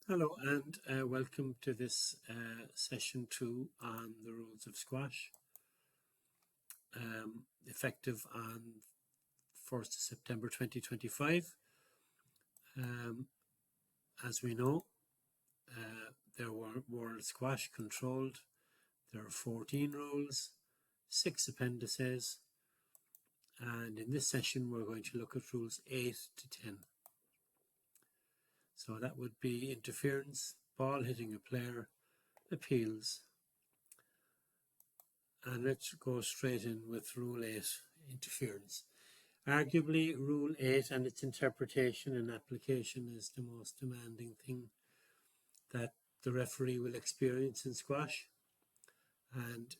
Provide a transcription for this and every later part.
Hello and welcome to this session 2 on the rules of squash, effective on 1st of September 2025. As we know, there were World Squash controlled. There are 14 rules, 6 appendices, and in this session we're going to look at rules 8 to 10. So that would be interference, ball hitting a player, appeals. And let's go straight in with Rule 8, interference. Arguably, Rule 8 and its interpretation and application is the most demanding thing that the referee will experience in squash. And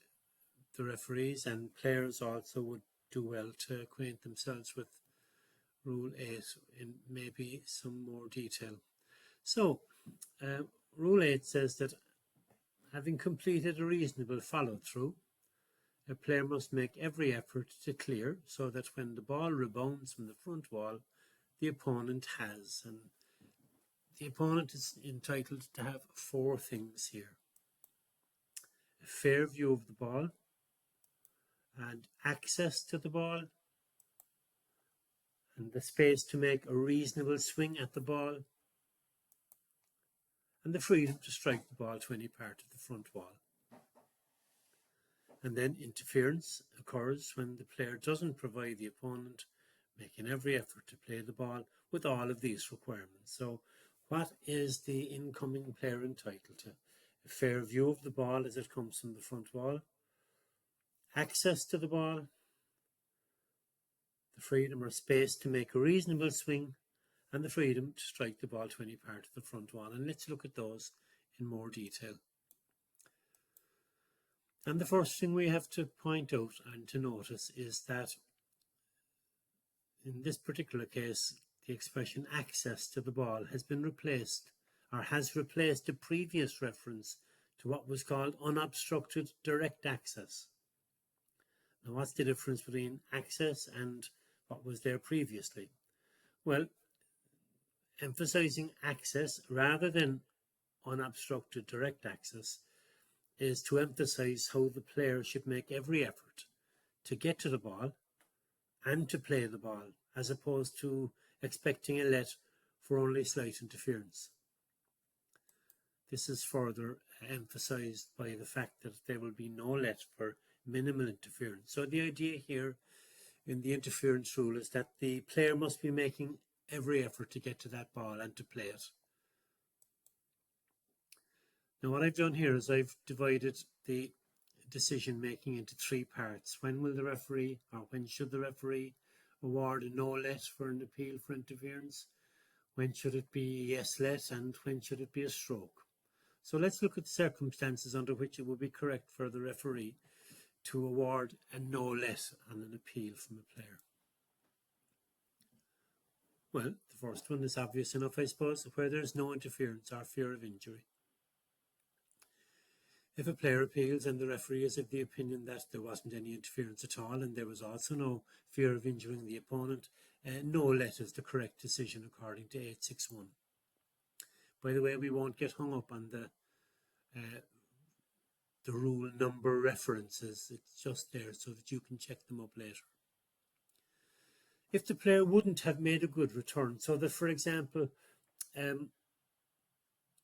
the referees and players also would do well to acquaint themselves with Rule 8 in maybe some more detail. So, Rule 8 says that having completed a reasonable follow-through, a player must make every effort to clear so that when the ball rebounds from the front wall, the opponent has. And the opponent is entitled to have 4 things here: a fair view of the ball, and access to the ball, and the space to make a reasonable swing at the ball, and the freedom to strike the ball to any part of the front wall. And then interference occurs when the player doesn't provide the opponent making every effort to play the ball with all of these requirements. So what is the incoming player entitled to? A fair view of the ball as it comes from the front wall, access to the ball, the freedom or space to make a reasonable swing, and the freedom to strike the ball to any part of the front wall. And let's look at those in more detail. And the first thing we have to point out and to notice is that in this particular case, the expression access to the ball has been replaced, or has replaced a previous reference to what was called unobstructed direct access. Now, what's the difference between access and what was there previously? Well, emphasizing access rather than unobstructed direct access is to emphasize how the player should make every effort to get to the ball and to play the ball, as opposed to expecting a let for only slight interference. This is further emphasized by the fact that there will be no let for minimal interference. So the idea here in the interference rule is that the player must be making every effort to get to that ball and to play it. Now what I've done here is I've divided the decision making into 3 parts. When will the referee, or when should the referee award a no let for an appeal for interference? When should it be a yes let, and when should it be a stroke? So let's look at the circumstances under which it would be correct for the referee to award a no let on an appeal from a player. Well, the first one is obvious enough, I suppose, where there is no interference or fear of injury. If a player appeals and the referee is of the opinion that there wasn't any interference at all and there was also no fear of injuring the opponent, no let is the correct decision according to 861. By the way, we won't get hung up on the rule number references. It's just there so that you can check them up later. If the player wouldn't have made a good return, so that, for example,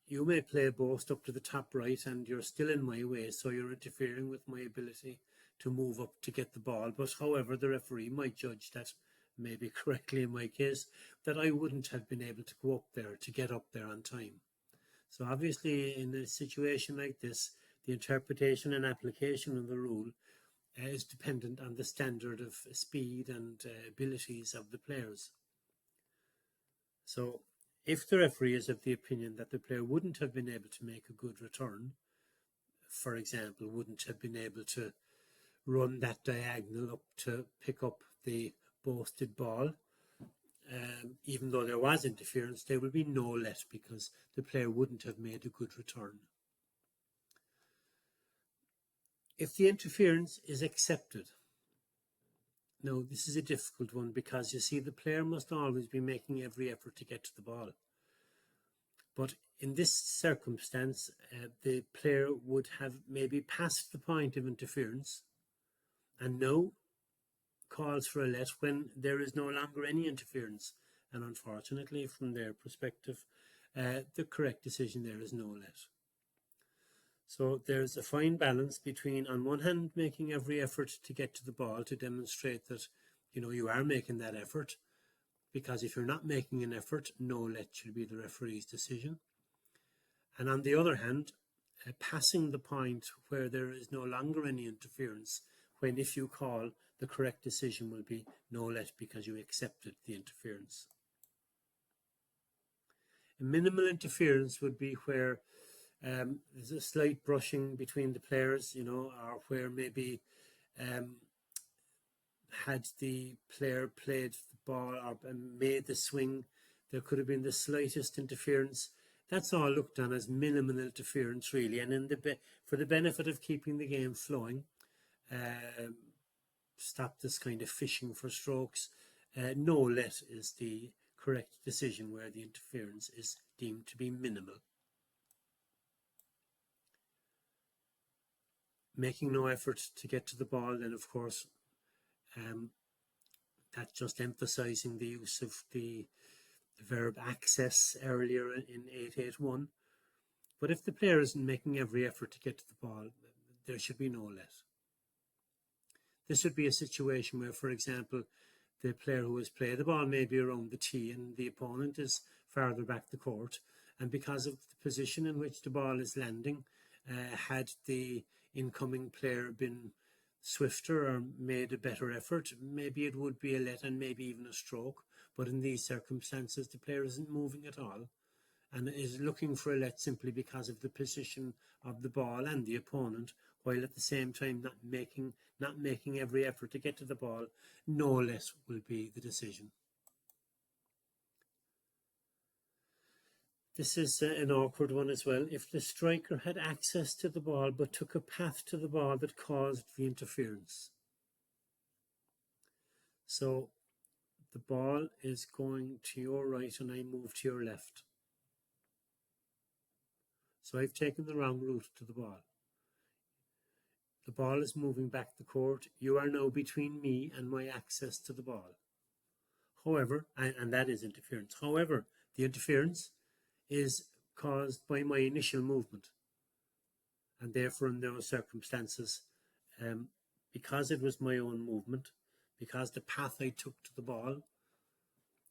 you may play a post up to the top right and you're still in my way, so you're interfering with my ability to move up to get the ball. But however, the referee might judge that, maybe correctly in my case, that I wouldn't have been able to go up there, to get up there on time. So obviously in a situation like this, the interpretation and application of the rule is dependent on the standard of speed and abilities of the players. So if the referee is of the opinion that the player wouldn't have been able to make a good return, for example, wouldn't have been able to run that diagonal up to pick up the boasted ball, even though there was interference, there will be no let because the player wouldn't have made a good return. If the interference is accepted, now this is a difficult one because you see the player must always be making every effort to get to the ball. But in this circumstance, the player would have maybe passed the point of interference and now calls for a let when there is no longer any interference. And unfortunately, from their perspective, the correct decision there is no let. So there's a fine balance between, on one hand, making every effort to get to the ball to demonstrate that you are making that effort, because if you're not making an effort, no let should be the referee's decision. And on the other hand, passing the point where there is no longer any interference, when if you call, the correct decision will be no let because you accepted the interference. A minimal interference would be where there's a slight brushing between the players, or where maybe had the player played the ball or made the swing, there could have been the slightest interference. That's all looked on as minimal interference, really, and for the benefit of keeping the game flowing, stop this kind of fishing for strokes. No let is the correct decision where the interference is deemed to be minimal. Making no effort to get to the ball, then of course that's just emphasizing the use of the verb access earlier in 881. But if the player isn't making every effort to get to the ball, there should be no let. This would be a situation where, for example, the player who has played the ball may be around the tee and the opponent is farther back the court, and because of the position in which the ball is landing, had the incoming player been swifter or made a better effort, maybe it would be a let and maybe even a stroke. But in these circumstances, the player isn't moving at all and is looking for a let simply because of the position of the ball and the opponent, while at the same time not making every effort to get to the ball. No let will be the decision. This is an awkward one as well. If the striker had access to the ball but took a path to the ball that caused the interference. So the ball is going to your right and I move to your left. So I've taken the wrong route to the ball. The ball is moving back the court. You are now between me and my access to the ball. However, and that is interference. However, the interference is caused by my initial movement. And therefore, in those circumstances, because it was my own movement, because the path I took to the ball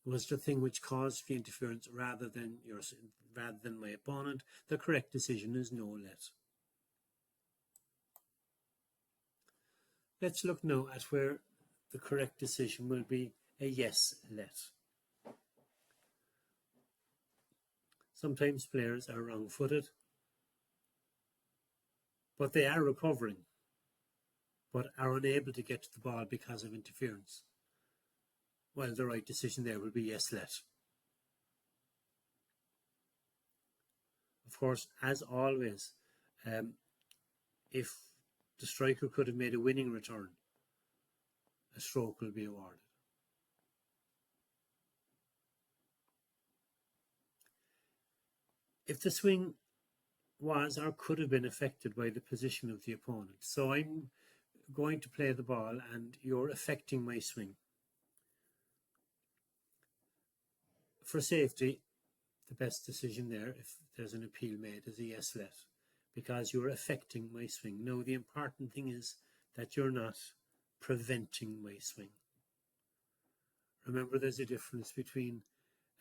was the thing which caused the interference rather than my opponent, the correct decision is no let. Let's look now at where the correct decision will be a yes let. Sometimes players are wrong-footed, but they are recovering, but are unable to get to the ball because of interference. Well, the right decision there will be yes let. Of course, as always, if the striker could have made a winning return, a stroke will be awarded. If the swing was or could have been affected by the position of the opponent, so I'm going to play the ball and you're affecting my swing. For safety, the best decision there, if there's an appeal made, is a yes let, because you're affecting my swing. Now, the important thing is that you're not preventing my swing. Remember, there's a difference between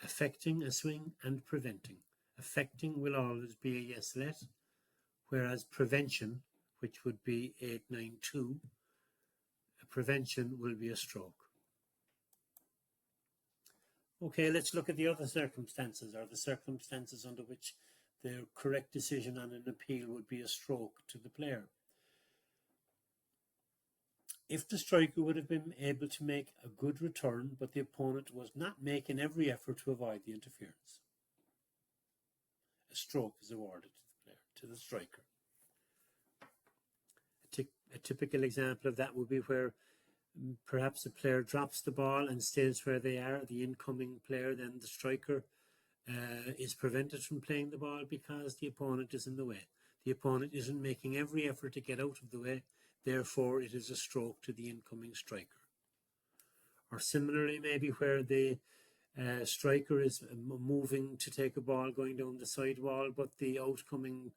affecting a swing and preventing. Affecting will always be a yes let, whereas prevention, which would be 892, prevention will be a stroke. Okay, let's look at the other circumstances, or the circumstances under which the correct decision on an appeal would be a stroke to the player. If the striker would have been able to make a good return, but the opponent was not making every effort to avoid the interference, a stroke is awarded to the player, to the striker. A typical example of that would be where perhaps a player drops the ball and stays where they are, the incoming player, then the striker is prevented from playing the ball because the opponent is in the way. The opponent isn't making every effort to get out of the way, therefore it is a stroke to the incoming striker. Or similarly, maybe where the striker is moving to take a ball going down the side wall, but the outcoming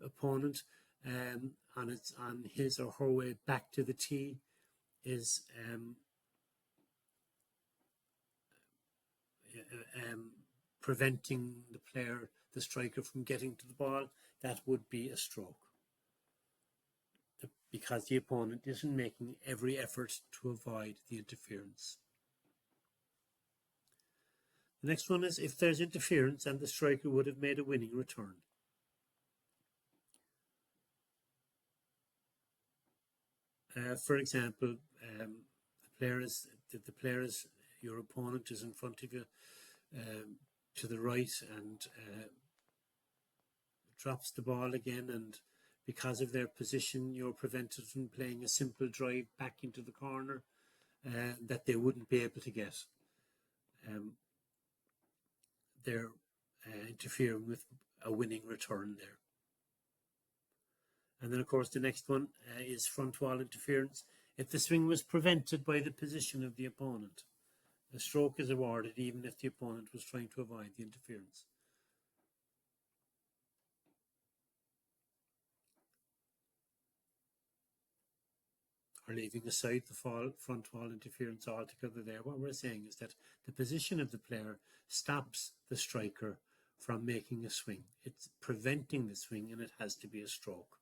opponent on his or her way back to the tee is preventing the striker from getting to the ball. That would be a stroke, because the opponent isn't making every effort to avoid the interference. The next one is if there's interference and the striker would have made a winning return. For example, the player is your opponent is in front of you to the right and drops the ball again, and because of their position you're prevented from playing a simple drive back into the corner that they wouldn't be able to get. They're interfering with a winning return there. And then of course the next one is front wall interference. If the swing was prevented by the position of the opponent, a stroke is awarded even if the opponent was trying to avoid the interference. Or leaving aside the front wall interference altogether there, what we're saying is that the position of the player stops the striker from making a swing. It's preventing the swing and it has to be a stroke.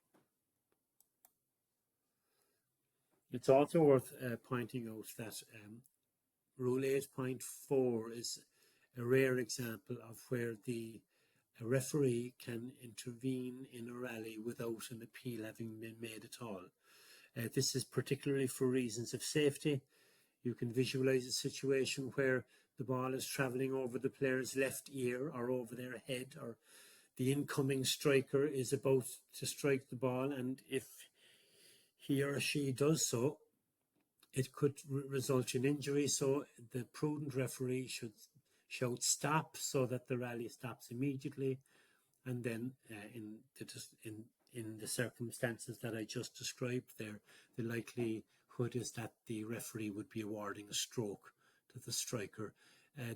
It's also worth pointing out that Rule 8.4 is a rare example of where a referee can intervene in a rally without an appeal having been made at all. This is particularly for reasons of safety. You can visualize a situation where the ball is traveling over the player's left ear or over their head, or the incoming striker is about to strike the ball, and if he or she does so, it could result in injury. So the prudent referee should shout stop so that the rally stops immediately, and then in the circumstances that I just described there, the likelihood is that the referee would be awarding a stroke to the striker.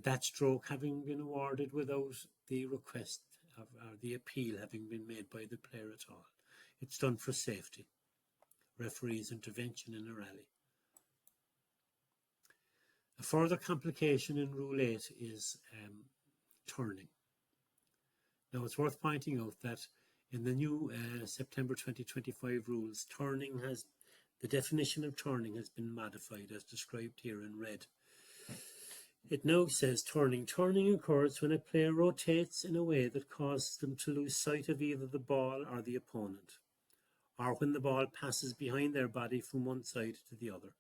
That stroke having been awarded without the request or the appeal having been made by the player at all. It's done for safety. Referee's intervention in a rally. A further complication in Rule 8 is turning. Now it's worth pointing out that in the new September 2025 rules, the definition of turning has been modified as described here in red. It now says turning. Turning occurs when a player rotates in a way that causes them to lose sight of either the ball or the opponent, or when the ball passes behind their body from one side to the other.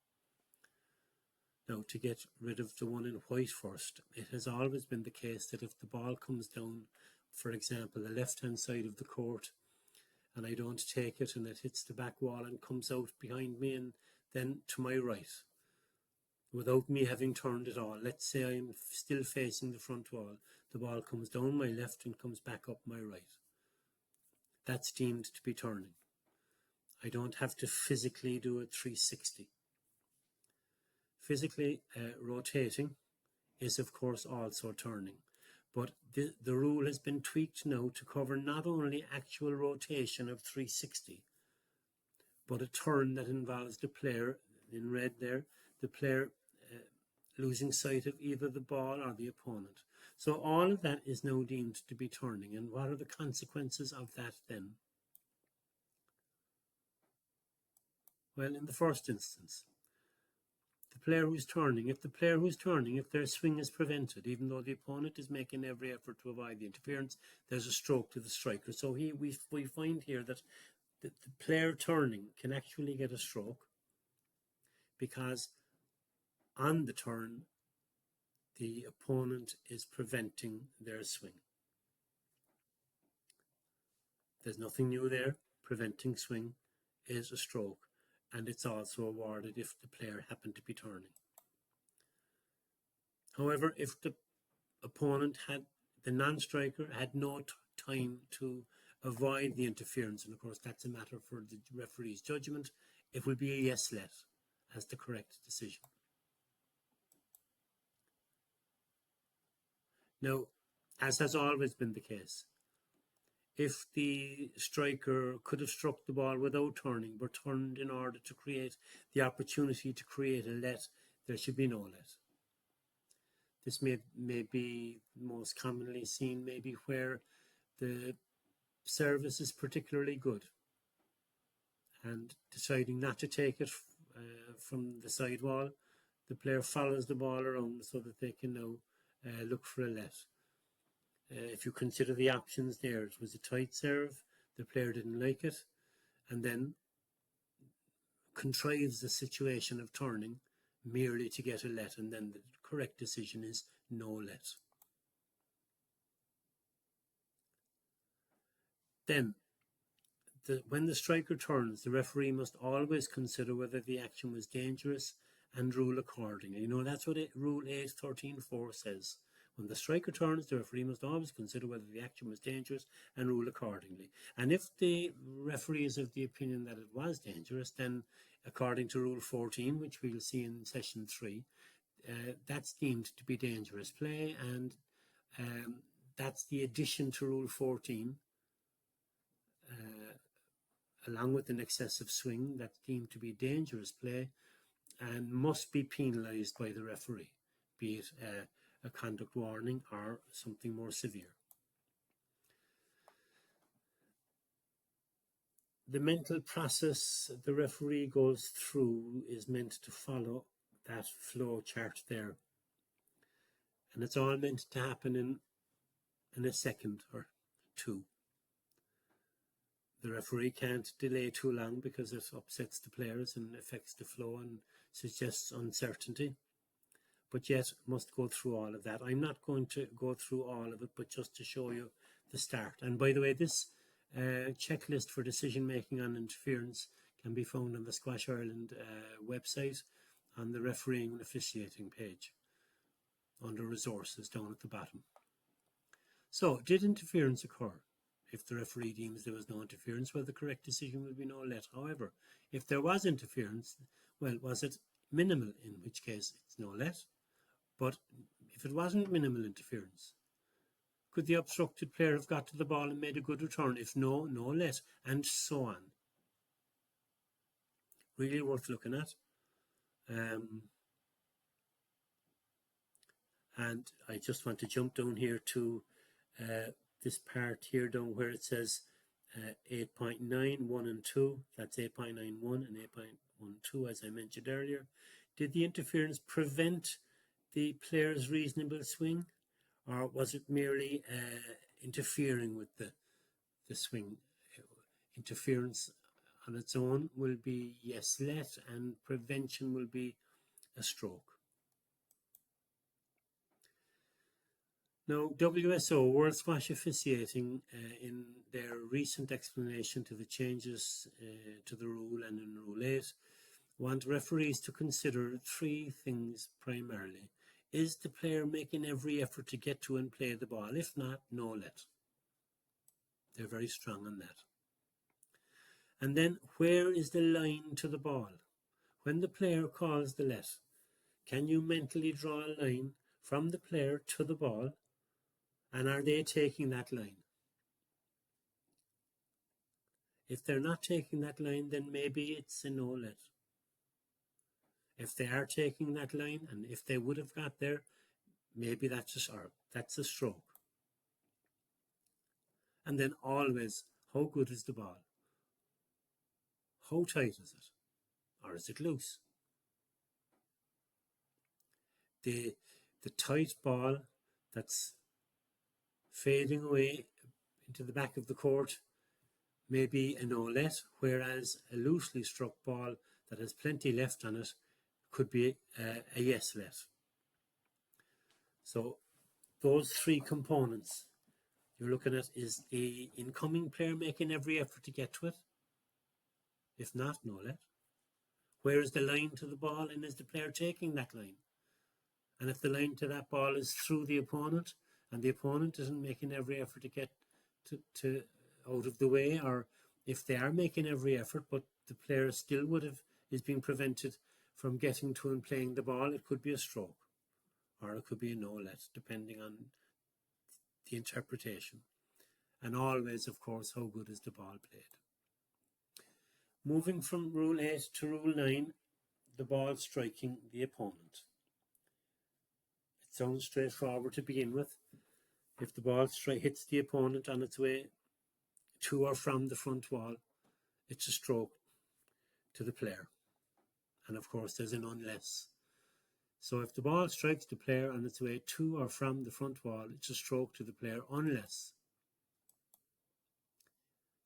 Now, to get rid of the one in white first, it has always been the case that if the ball comes down, for example, the left-hand side of the court, and I don't take it and it hits the back wall and comes out behind me and then to my right, without me having turned at all. Let's say I'm still facing the front wall. The ball comes down my left and comes back up my right. That's deemed to be turning. I don't have to physically do a 360. Physically rotating is of course also turning, but the rule has been tweaked now to cover not only actual rotation of 360, but a turn that involves the player, in red there, the player losing sight of either the ball or the opponent. So all of that is now deemed to be turning. And what are the consequences of that then? Well, in the first instance, if the player who's turning, if their swing is prevented, even though the opponent is making every effort to avoid the interference, there's a stroke to the striker. So we find here that the player turning can actually get a stroke because on the turn, the opponent is preventing their swing. There's nothing new there. Preventing swing is a stroke, and it's also awarded if the player happened to be turning. However, if the opponent had the non-striker had no time to avoid the interference, and of course that's a matter for the referee's judgment. It will be a yes let as the correct decision. Now, as has always been the case, if the striker could have struck the ball without turning, but turned in order to create the opportunity to create a let, there should be no let. This may be most commonly seen maybe where the service is particularly good and deciding not to take it from the sidewall, the player follows the ball around so that they can now look for a let. If you consider the options there, it was a tight serve, the player didn't like it, and then contrives the situation of turning merely to get a let, and then the correct decision is no let. Then, when the striker turns, the referee must always consider whether the action was dangerous and rule accordingly. You know, that's what Rule 8.13.4 says. When the striker turns, the referee must always consider whether the action was dangerous and rule accordingly. And if the referee is of the opinion that it was dangerous, then according to Rule 14, which we'll see in session 3, that's deemed to be dangerous play, and that's the addition to Rule 14, along with an excessive swing, that's deemed to be dangerous play and must be penalised by the referee, be it a conduct warning or something more severe. The mental process the referee goes through is meant to follow that flow chart there, and it's all meant to happen in a second or two. The referee can't delay too long because it upsets the players and affects the flow and suggests uncertainty, but yet must go through all of that. I'm not going to go through all of it, but just to show you the start. And by the way, this checklist for decision making on interference can be found on the Squash Ireland website on the refereeing and officiating page under resources down at the bottom. So, did interference occur? If the referee deems there was no interference, well, the correct decision will be no let. However, if there was interference, well, was it minimal, in which case it's no let? But if it wasn't minimal interference, could the obstructed player have got to the ball and made a good return? If no, no let, and so on. Really worth looking at. And I just want to jump down here to this part here down where it says 8.9, 1 and 2. That's 8.91 and 8.12, as I mentioned earlier. Did the interference prevent the player's reasonable swing, or was it merely interfering with the swing? Interference on its own will be yes let, and prevention will be a stroke. Now, WSO, World Squash Officiating, in their recent explanation to the changes to the rule and in Rule 8, want referees to consider three things primarily. Is the player making every effort to get to and play the ball? If not, no let. They're very strong on that. And then, where is the line to the ball? When the player calls the let, can you mentally draw a line from the player to the ball? And are they taking that line? If they're not taking that line, then maybe it's a no let. If they are taking that line, and if they would have got there, maybe that's a stroke. And then always, how good is the ball? How tight is it? Or is it loose? The tight ball that's fading away into the back of the court may be a no let, whereas a loosely struck ball that has plenty left on it could be a yes let. So those three components you're looking at: is the incoming player making every effort to get to it? If not, no let. Where is the line to the ball, and is the player taking that line? And if the line to that ball is through the opponent, and the opponent isn't making every effort to get to out of the way, or if they are making every effort but the player still is being prevented from getting to and playing the ball, it could be a stroke or it could be a no-let, depending on the interpretation. And always, of course, how good is the ball played. Moving from Rule 8 to Rule 9, the ball striking the opponent. It sounds straightforward to begin with. If the ball hits the opponent on its way to or from the front wall, it's a stroke to the player. And of course, there's an unless. So if the ball strikes the player on its way to or from the front wall, it's a stroke to the player unless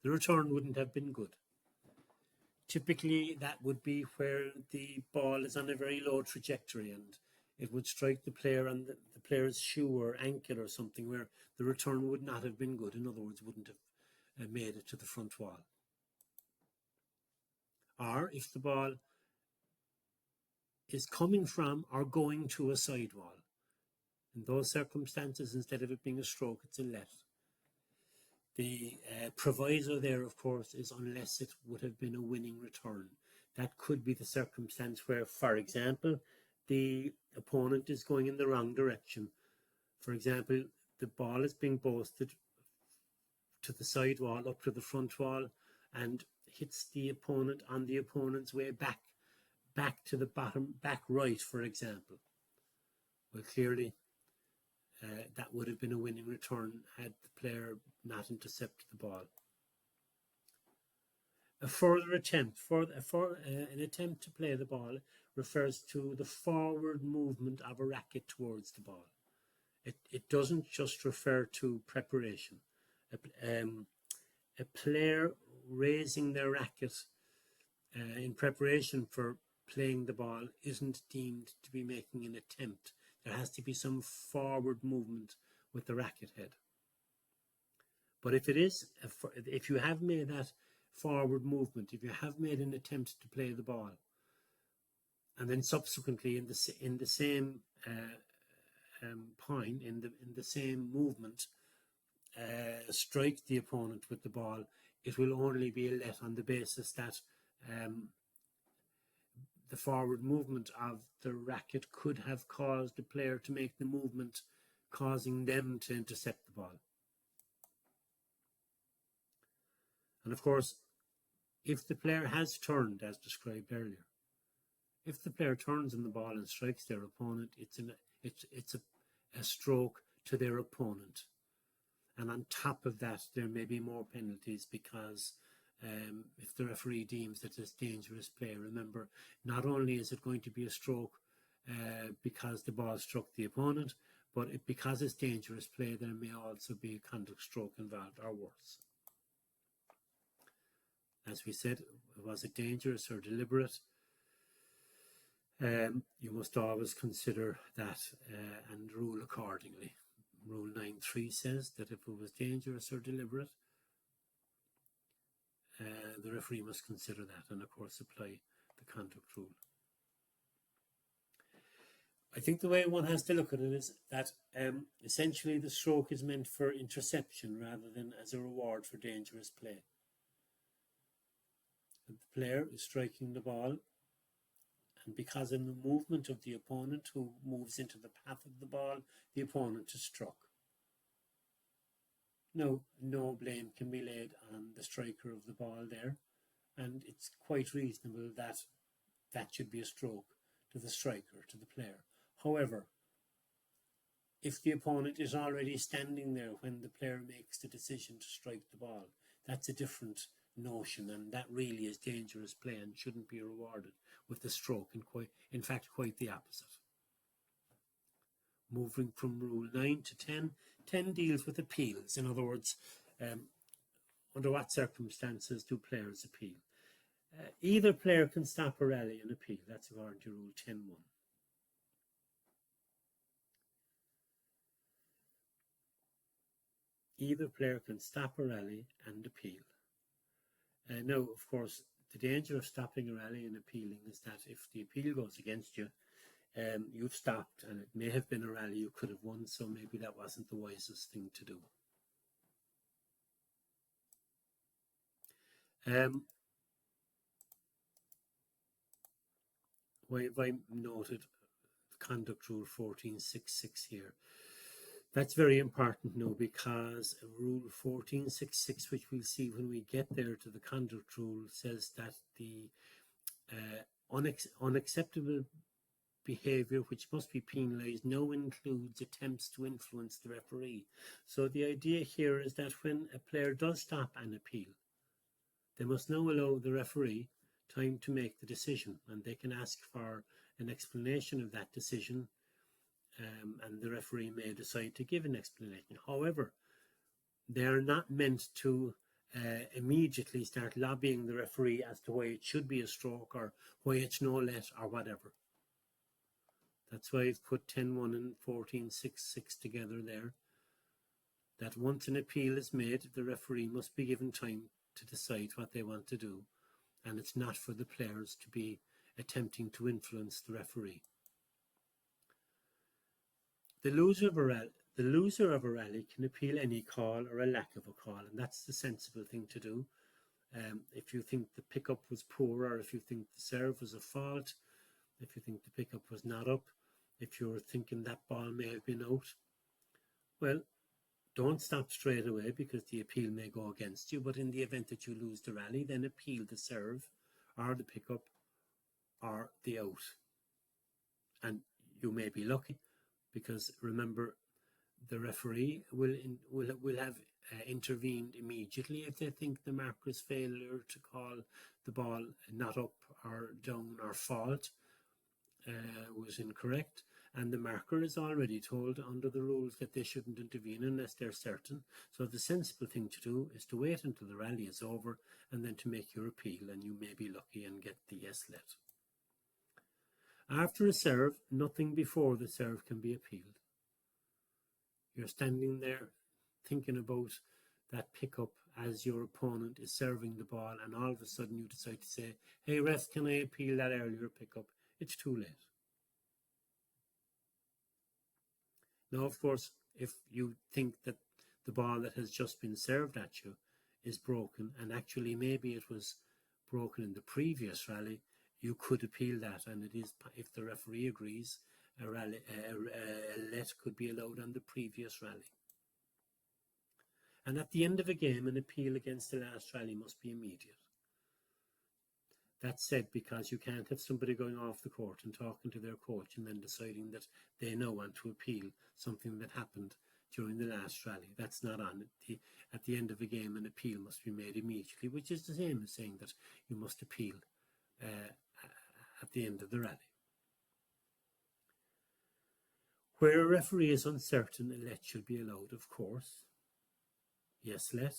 the return wouldn't have been good. Typically, that would be where the ball is on a very low trajectory and it would strike the player on the player's shoe or ankle or something where the return would not have been good. In other words, wouldn't have made it to the front wall. Or if the ball is coming from or going to a sidewall. In those circumstances, instead of it being a stroke, it's a let. The proviso there, of course, is unless it would have been a winning return. That could be the circumstance where, for example, the opponent is going in the wrong direction. For example, the ball is being boasted to the side wall, up to the front wall, and hits the opponent on the opponent's way back to the back right, for example. Well, clearly, that would have been a winning return had the player not intercepted the ball. A further attempt, an attempt to play the ball refers to the forward movement of a racket towards the ball. It doesn't just refer to preparation. A player raising their racket in preparation for playing the ball isn't deemed to be making an attempt. There has to be some forward movement with the racket head. But if it is, if you have made that forward movement, if you have made an attempt to play the ball, and then subsequently in the same point, in the same movement, strike the opponent with the ball, it will only be a let on the basis that the forward movement of the racket could have caused the player to make the movement, causing them to intercept the ball. And of course, if the player has turned, as described earlier, if the player turns on the ball and strikes their opponent, it's a stroke to their opponent. And on top of that, there may be more penalties because if the referee deems that it's dangerous play, remember, not only is it going to be a stroke because the ball struck the opponent, but because it's dangerous play, there may also be a conduct stroke involved or worse. As we said, was it dangerous or deliberate? You must always consider that and rule accordingly. Rule 9.3 says that if it was dangerous or deliberate, the referee must consider that and, of course, apply the conduct rule. I think the way one has to look at it is that essentially the stroke is meant for interception rather than as a reward for dangerous play. The player is striking the ball, and because of the movement of the opponent who moves into the path of the ball, the opponent is struck. No blame can be laid on the striker of the ball there, and it's quite reasonable that that should be a stroke to the striker, to the player. However, if the opponent is already standing there when the player makes the decision to strike the ball, that's a different notion, and that really is dangerous play and shouldn't be rewarded with a stroke, and in fact quite the opposite. Moving from Rule 9 to 10, 10 deals with appeals. In other words, under what circumstances do players appeal? Either player can stop a rally and appeal. That's according to Rule 10.1. Either player can stop a rally and appeal. Now, of course, the danger of stopping a rally and appealing is that if the appeal goes against you, you've stopped, and it may have been a rally you could have won, so maybe that wasn't the wisest thing to do. Why have I noted conduct rule 1466 here? That's very important now, because rule 1466, which we'll see when we get there to the conduct rule, says that the unacceptable behaviour which must be penalised now includes attempts to influence the referee. So the idea here is that when a player does stop an appeal, they must now allow the referee time to make the decision, and they can ask for an explanation of that decision, and the referee may decide to give an explanation. However, they are not meant to immediately start lobbying the referee as to why it should be a stroke or why it's no let or whatever. That's why I've put 10.1 and 14.6.6 together there. That once an appeal is made, the referee must be given time to decide what they want to do, and it's not for the players to be attempting to influence the referee. The loser of a rally can appeal any call or a lack of a call, and that's the sensible thing to do. If you think the pickup was poor, or if you think the serve was a fault, if you think the pickup was not up, if you're thinking that ball may have been out, well, don't stop straight away, because the appeal may go against you. But in the event that you lose the rally, then appeal the serve or the pickup or the out. And you may be lucky, because remember, the referee will have intervened immediately if they think the marker's failure to call the ball not up or down or fault was incorrect, and the marker is already told under the rules that they shouldn't intervene unless they're certain. So the sensible thing to do is to wait until the rally is over and then to make your appeal, and you may be lucky and get the yes let. After a serve, nothing before the serve can be appealed. You're standing there thinking about that pickup as your opponent is serving the ball, and all of a sudden you decide to say, hey ref, can I appeal that earlier pickup? It's too late. Now, of course, if you think that the ball that has just been served at you is broken, and actually maybe it was broken in the previous rally, you could appeal that, and it is, if the referee agrees, a let could be allowed on the previous rally. And at the end of a game, an appeal against the last rally must be immediate. That's said because you can't have somebody going off the court and talking to their coach and then deciding that they now want to appeal something that happened during the last rally. That's not on. At the end of a game, an appeal must be made immediately, which is the same as saying that you must appeal at the end of the rally. Where a referee is uncertain, a let should be allowed, of course. Yes, let.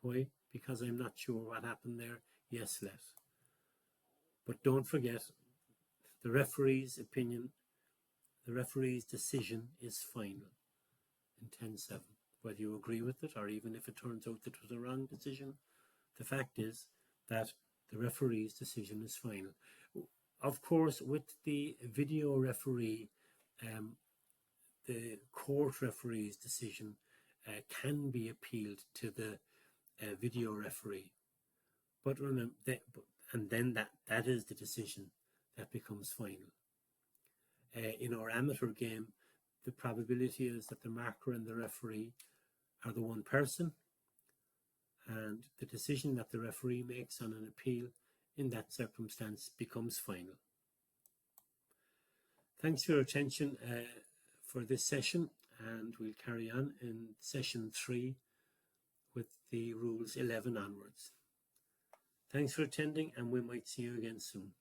Why? Because I'm not sure what happened there. Yes, let. But don't forget, the referee's opinion, the referee's decision is final in 10-7. Whether you agree with it, or even if it turns out that it was a wrong decision, the fact is that the referee's decision is final. Of course, with the video referee, the court referee's decision can be appealed to the video referee. But remember, and then that is the decision that becomes final. In our amateur game, the probability is that the marker and the referee are the one person, and the decision that the referee makes on an appeal in that circumstance becomes final. Thanks for your attention for this session, and we'll carry on in session 3 with the rules 11 onwards. Thanks for attending, and we might see you again soon.